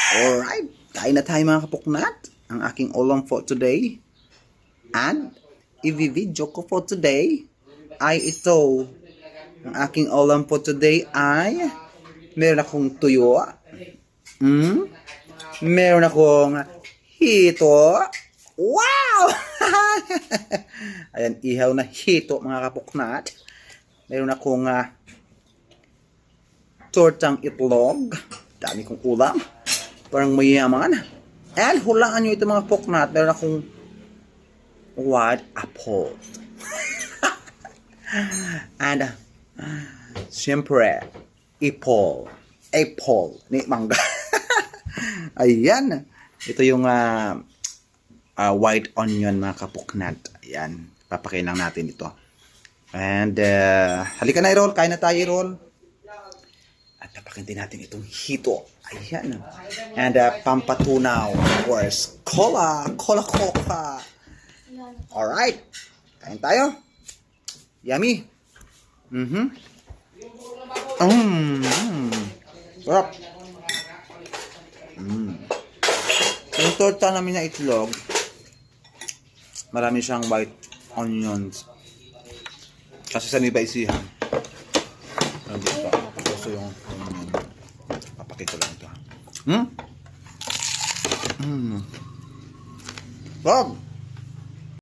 Alright, kain na tayo mga kapuknat. Ang aking ulam for today. And, i-video ko for today ay ito. Ang aking ulam for today ay meron akong tuyo. Meron akong hito. Wow! Ayan, ihaw na hito mga kapuknat. Meron akong tortang itlog. Dami kong ulam. Parang mayaman. And hulaan nyo ito mga puknat. Meron akong white apple. And siyempre, apple ni mangga. Ayan. Ito yung white onion mga kapuknat. Ayan. Papakain lang natin ito. And halika na i-roll. Kain na tayo i-roll. At napakintay natin itong hito. Ayan. And pampatunaw, of course. Cola. Coca. Alright. Kain tayo. Yummy. Sarap. Yung torta namin na itlog, marami siyang white onions. Kasi sa niba isihan. Dito. Gusto yung papakita lang ito. Sarap.